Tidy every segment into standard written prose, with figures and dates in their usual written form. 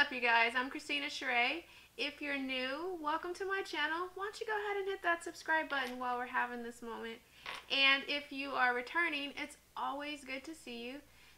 up, you guys? I'm Christina Sheree. If you're new, welcome to my channel. Why don't you go ahead and hit that subscribe button while we're having this moment. And if you are returning, it's always good to see you.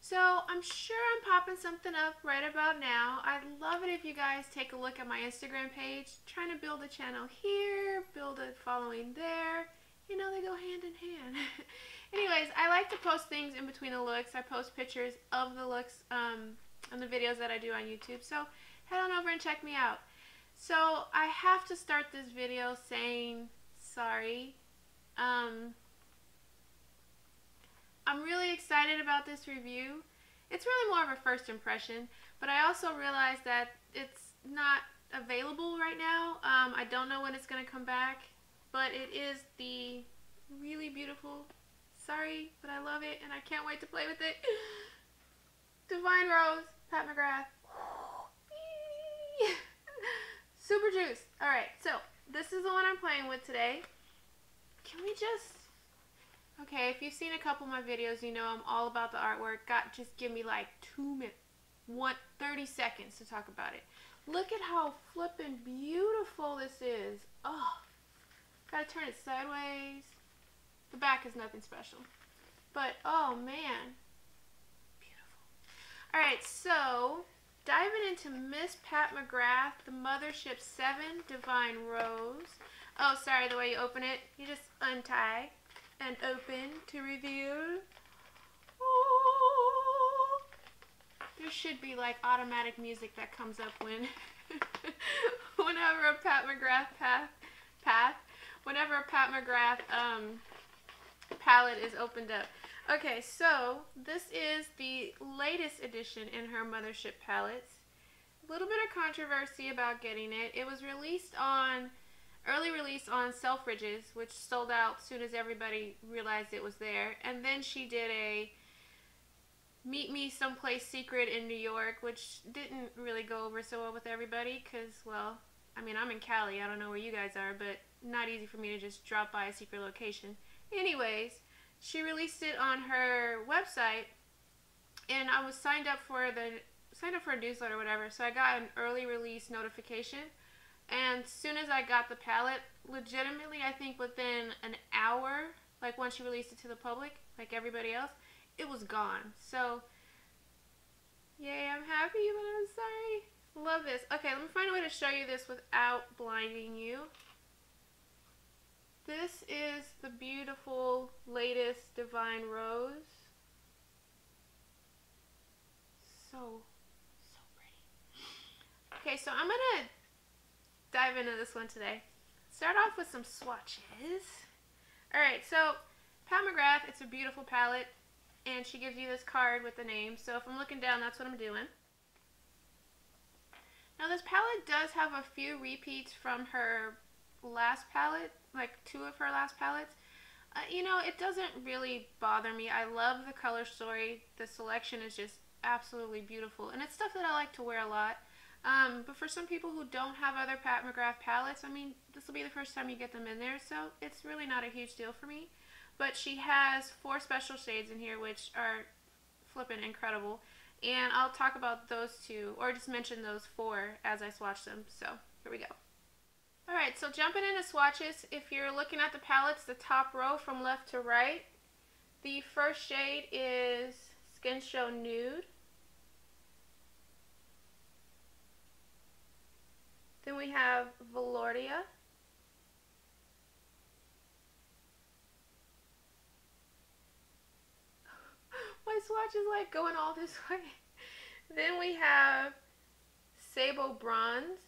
So I'm sure I'm popping something up right about now. I'd love it if you guys take a look at my Instagram page. Trying to build a channel here, build a following there. You know, they go hand in hand. Anyways, I like to post things in between the looks. I post pictures of the looks on the videos that I do on YouTube. So head on over and check me out. So I have to start this video saying sorry. I'm really excited about this review. It's really more of a first impression, but I also realized that it's not available right now. I don't know when it's going to come back, but it is the really beautiful, sorry, but I love it and I can't wait to play with it, Divine Rose, Pat McGrath. Super juice. Alright, so this is the one I'm playing with today. Can we just... Okay, if you've seen a couple of my videos, you know I'm all about the artwork. Just give me like 30 seconds to talk about it. Look at how flippin' beautiful this is. Oh, gotta turn it sideways. The back is nothing special. But, oh man. Beautiful. Alright, so... diving into Miss Pat McGrath, the Mothership VII, Divine Rose. Oh, sorry, the way you open it, you just untie and open to reveal. Oh, there should be like automatic music that comes up when, whenever a Pat McGrath palette is opened up. Okay, so this is the latest edition in her Mothership palettes. A little bit of controversy about getting it. It was released on, early release on Selfridges, which sold out as soon as everybody realized it was there. And then she did a Meet Me Someplace Secret in New York, which didn't really go over so well with everybody because, well, I mean, I'm in Cali. I don't know where you guys are, but not easy for me to just drop by a secret location. Anyways, she released it on her website, and I was signed up for a newsletter or whatever, so I got an early release notification. And as soon as I got the palette, legitimately, I think within an hour, like once she released it to the public, like everybody else, it was gone. So, yay, I'm happy, but I'm sorry. Love this. Okay, let me find a way to show you this without blinding you. This is the beautiful latest Divine Rose. So pretty. Okay, so I'm going to dive into this one today. Start off with some swatches. Alright, so Pat McGrath, it's a beautiful palette, and she gives you this card with the name. So if I'm looking down, that's what I'm doing. Now this palette does have a few repeats from her last palette, like 2 of her last palettes. You know, it doesn't really bother me. I love the color story. The selection is just absolutely beautiful, and it's stuff that I like to wear a lot. But for some people who don't have other Pat McGrath palettes, I mean, this will be the first time you get them in there, so it's really not a huge deal for me. But she has 4 special shades in here, which are flippin' incredible, and I'll talk about those 2, or just mention those 4 as I swatch them. So here we go. Alright, so jumping into swatches, if you're looking at the palettes, the top row from left to right, the first shade is Skin Show Nude. Then we have Velourdia. My swatch is like going all this way. Then we have Sable Bronze.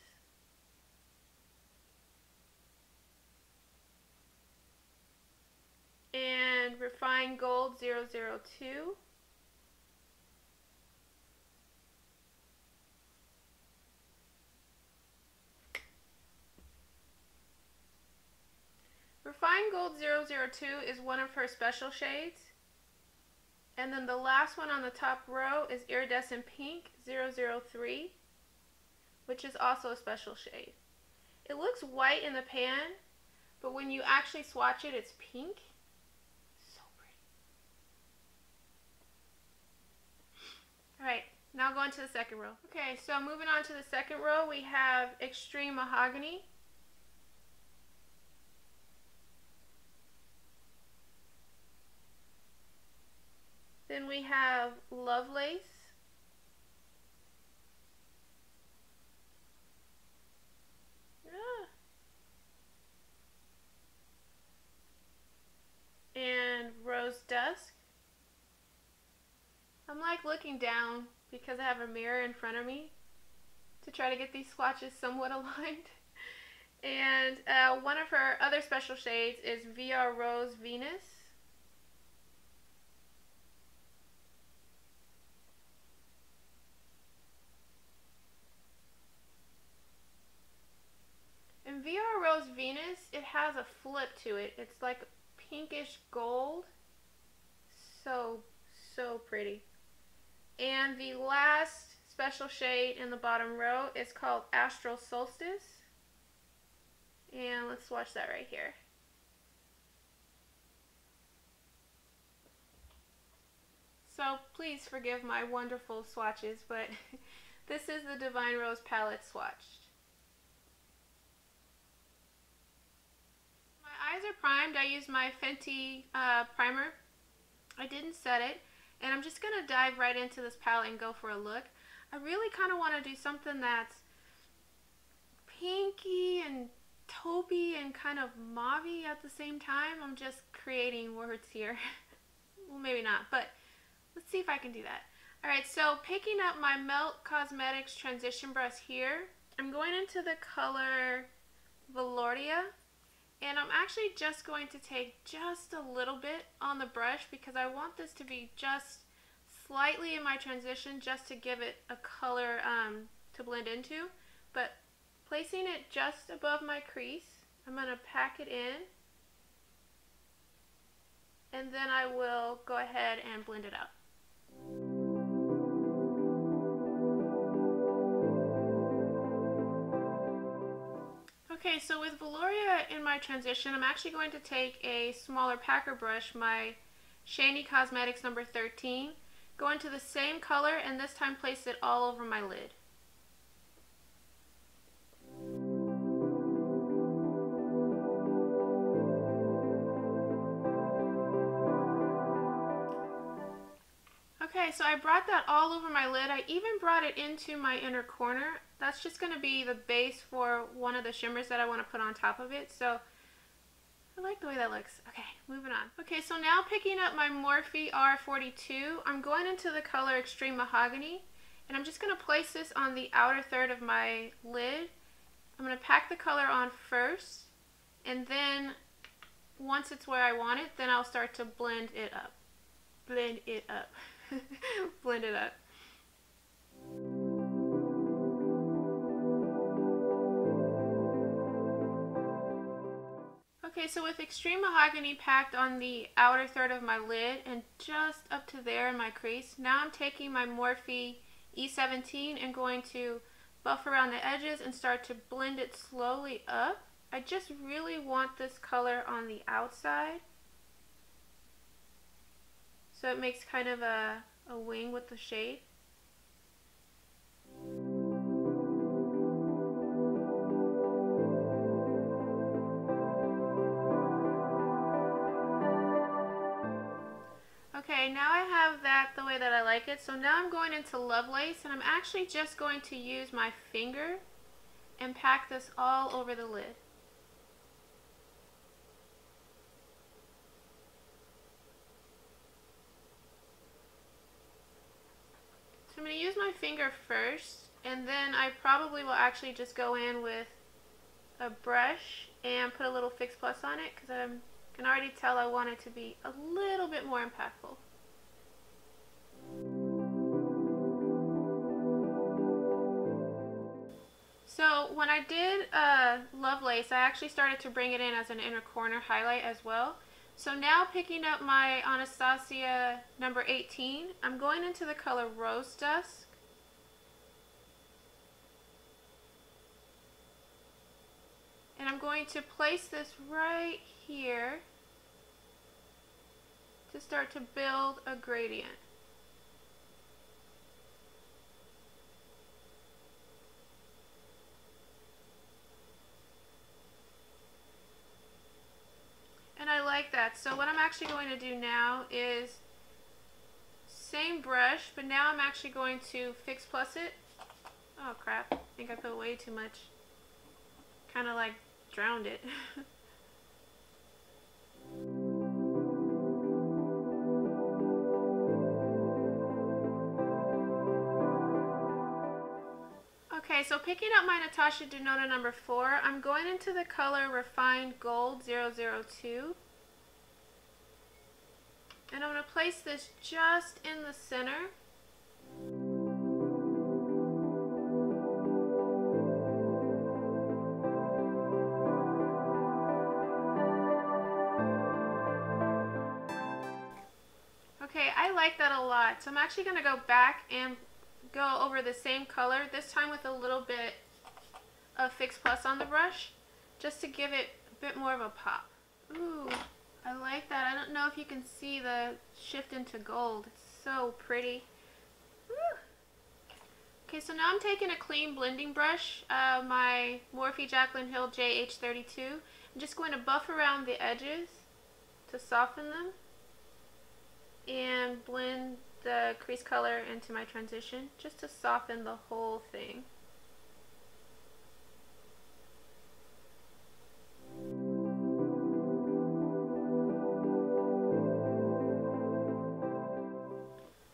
And Refined Gold 002. Refined Gold 002 is one of her special shades. And then the last one on the top row is Iridescent Pink 003, which is also a special shade. It looks white in the pan, but when you actually swatch it, it's pink. So pretty. Alright, Now going to the second row. Okay, so moving on to the second row, we have Extreme Mahogany. Then we have Lovelace. And Rose Dusk. I'm like looking down because I have a mirror in front of me to try to get these swatches somewhat aligned. And one of her other special shades is VR Rose Venus. In VR Rose Venus, it has a flip to it. It's like pinkish gold. So pretty. And the last special shade in the bottom row is called Astral Solstice. And let's swatch that right here. So please forgive my wonderful swatches, but this is the Divine Rose palette swatched. My eyes are primed. I used my Fenty primer. I didn't set it, and I'm just going to dive right into this palette and go for a look. I really kind of want to do something that's pinky and taupey and kind of mauvey at the same time. I'm just creating words here. Well, maybe not, but let's see if I can do that. Alright, so picking up my Melt Cosmetics transition brush here, I'm going into the color Velouria, and I'm actually just going to take just a little bit on the brush because I want this to be just slightly in my transition just to give it a color to blend into. But placing it just above my crease, I'm going to pack it in, and then I will go ahead and blend it out. Okay, so with Velouria in my transition, I'm actually going to take a smaller packer brush, my Shany Cosmetics number 13, go into the same color, and this time place it all over my lid. Okay, so I brought that all over my lid. I even brought it into my inner corner. That's just going to be the base for one of the shimmers that I want to put on top of it. So I like the way that looks. Okay, moving on. Okay, so now picking up my Morphe R42, I'm going into the color Extreme Mahogany, and I'm just going to place this on the outer third of my lid. I'm going to pack the color on first, and then once it's where I want it, then I'll start to blend it up. Blend it up. Blend it up. Okay, so with Extreme Mahogany packed on the outer third of my lid and just up to there in my crease, now I'm taking my Morphe E17 and going to buff around the edges and start to blend it slowly up. I just really want this color on the outside, so it makes kind of a wing with the shade. Okay, now I have that the way that I like it. So now I'm going into Lovelace, and I'm actually just going to use my finger and pack this all over the lid. So I'm going to use my finger first, and then I probably will actually just go in with a brush and put a little Fix Plus on it because I can already tell I want it to be a little bit more impactful. So when I did Lovelace, I actually started to bring it in as an inner corner highlight as well. So now picking up my Anastasia number 18, I'm going into the color Rose Dusk. And I'm going to place this right here to start to build a gradient. that. So what I'm actually going to do now is same brush, but now I'm actually going to Fix Plus it. Oh crap, I think I put way too much. Kind of like drowned it. Okay, so picking up my Natasha Denona number 4, I'm going into the color Refined Gold 002. And I'm going to place this just in the center. Okay, I like that a lot. So I'm actually going to go back and go over the same color, this time with a little bit of Fix Plus on the brush, just to give it a bit more of a pop. Ooh, I like that. I don't know if you can see the shift into gold. It's so pretty. Woo. Okay, so now I'm taking a clean blending brush, my Morphe Jaclyn Hill JH32. I'm just going to buff around the edges to soften them and blend the crease color into my transition, just to soften the whole thing.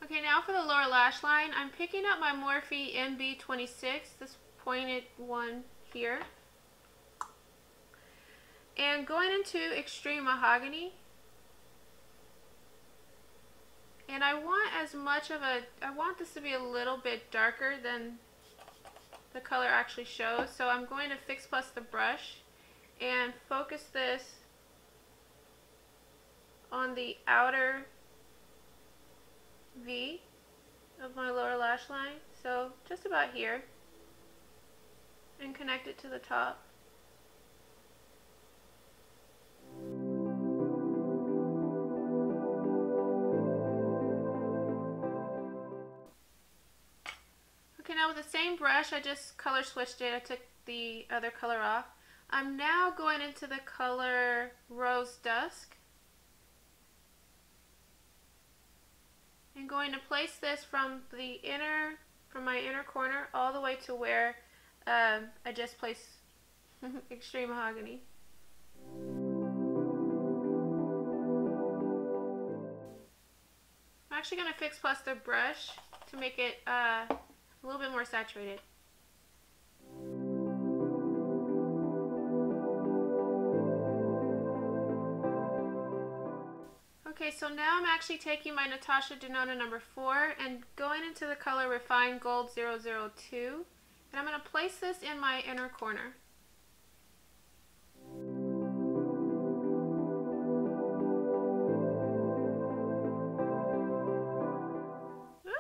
Okay, now for the lower lash line, I'm picking up my Morphe MB26, this pointed one here, and going into Extreme Mahogany. And I want I want this to be a little bit darker than the color actually shows. So I'm going to Fix Plus the brush and focus this on the outer V of my lower lash line. So just about here. And connect it to the top. Okay, now with the same brush, I just color switched it. I took the other color off. I'm now going into the color Rose Dusk. And going to place this from my inner corner all the way to where I just placed Extreme Mahogany. I'm actually going to Fix Plus the brush to make it a little bit more saturated. Okay, so now I'm actually taking my Natasha Denona number 4 and going into the color Refined Gold 002, and I'm going to place this in my inner corner. Woo!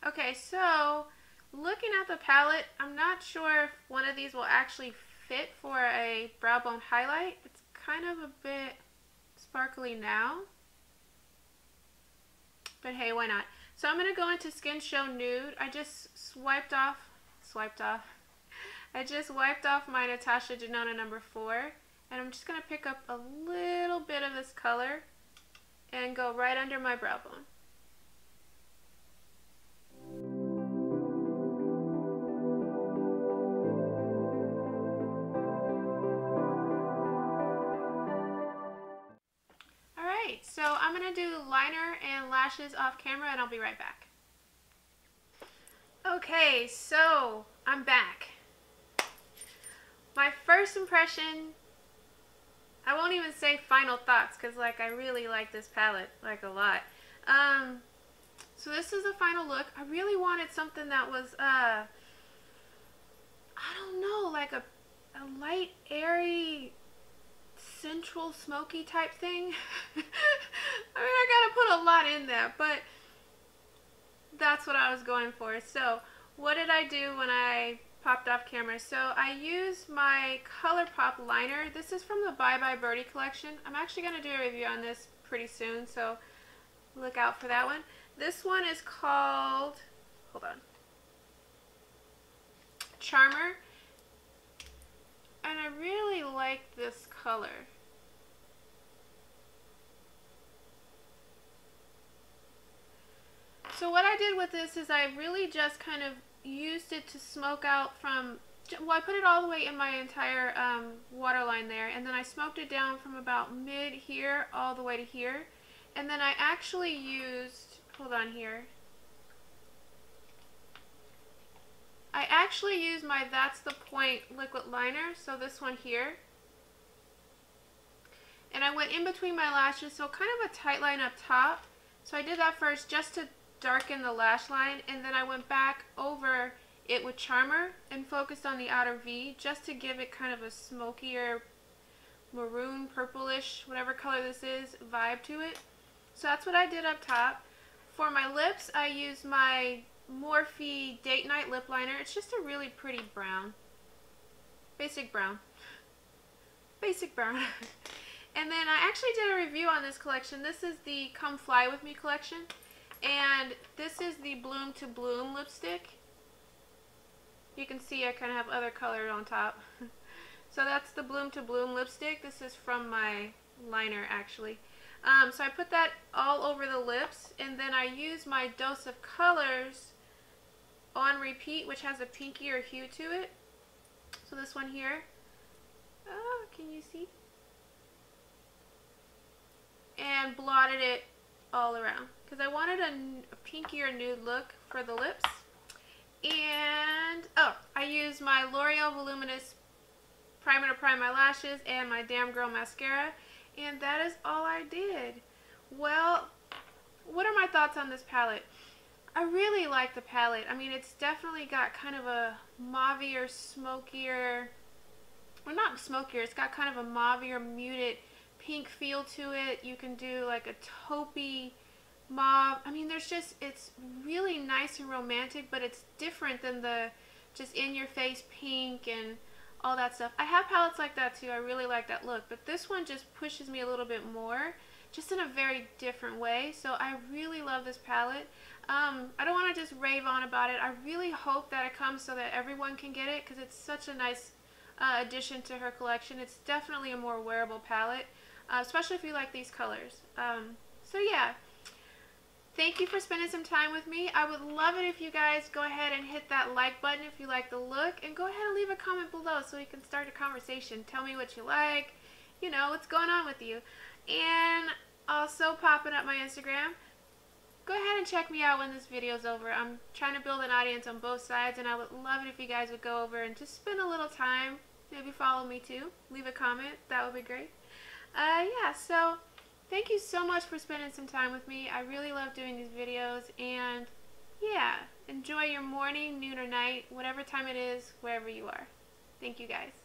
Okay, so looking at the palette, I'm not sure if one of these will actually fit for a brow bone highlight. It's kind of a bit sparkly now. But hey, why not? So I'm going to go into Skin Show Nude. I just wiped off my Natasha Denona number 4. And I'm just going to pick up a little bit of this color and go right under my brow bone. So I'm going to do liner and lashes off camera, and I'll be right back. Okay, so I'm back. My first impression, I won't even say final thoughts because like I really like this palette like a lot. So this is the final look. I really wanted something that was I don't know, like a light, airy, central smoky type thing. I mean, I gotta put a lot in that, but that's what I was going for. So what did I do when I popped off camera? So I used my ColourPop liner. This is from the Bye Bye Birdie collection. I'm actually going to do a review on this pretty soon, so look out for that one. This one is called, hold on, Charmer. And I really like this color. So what I did with this is I really just kind of used it to smoke out from, well, I put it all the way in my entire waterline there, and then I smoked it down from about mid here all the way to here. And then I actually used, hold on here, I actually used my That's the Point liquid liner, so this one here. And I went in between my lashes, so kind of a tight line up top. So I did that first just to darken the lash line, and then I went back over it with Charmer and focused on the outer V just to give it kind of a smokier maroon, purplish, whatever color this is, vibe to it. So that's what I did up top. For my lips, I used my Morphe Date Night lip liner. It's just a really pretty brown. Basic brown. Basic brown. And then I actually did a review on this collection. This is the Come Fly With Me collection. And this is the Bloom to Bloom lipstick. You can see I kind of have other color on top. So that's the Bloom to Bloom lipstick. This is from my liner actually. So I put that all over the lips, and then I use my Dose of Colors on repeat, which has a pinkier hue to it. So this one here. Oh, can you see? And blotted it all around because I wanted a pinkier nude look for the lips. And oh, I used my L'Oreal Voluminous Primer to prime my lashes and my Damn Girl mascara, and that is all I did. Well, what are my thoughts on this palette? I really like the palette. I mean, it's definitely got kind of a mauvier, smokier, well, not smokier, it's got kind of a mauvier, muted pink feel to it. You can do like a taupey mauve. I mean, there's just, it's really nice and romantic, but it's different than the just in-your-face pink and all that stuff. I have palettes like that too. I really like that look, but this one just pushes me a little bit more, just in a very different way. So I really love this palette. I don't want to just rave on about it. I really hope that it comes so that everyone can get it, because it's such a nice addition to her collection. It's definitely a more wearable palette, especially if you like these colors. So yeah. Thank you for spending some time with me. I would love it if you guys go ahead and hit that like button if you like the look, and go ahead and leave a comment below so we can start a conversation. Tell me what you like, you know, what's going on with you. And also popping up my Instagram. Go ahead and check me out when this video is over. I'm trying to build an audience on both sides, and I would love it if you guys would go over and just spend a little time. Maybe follow me too. Leave a comment. That would be great. Yeah, so thank you so much for spending some time with me. I really love doing these videos, and yeah, enjoy your morning, noon, or night, whatever time it is, wherever you are. Thank you guys.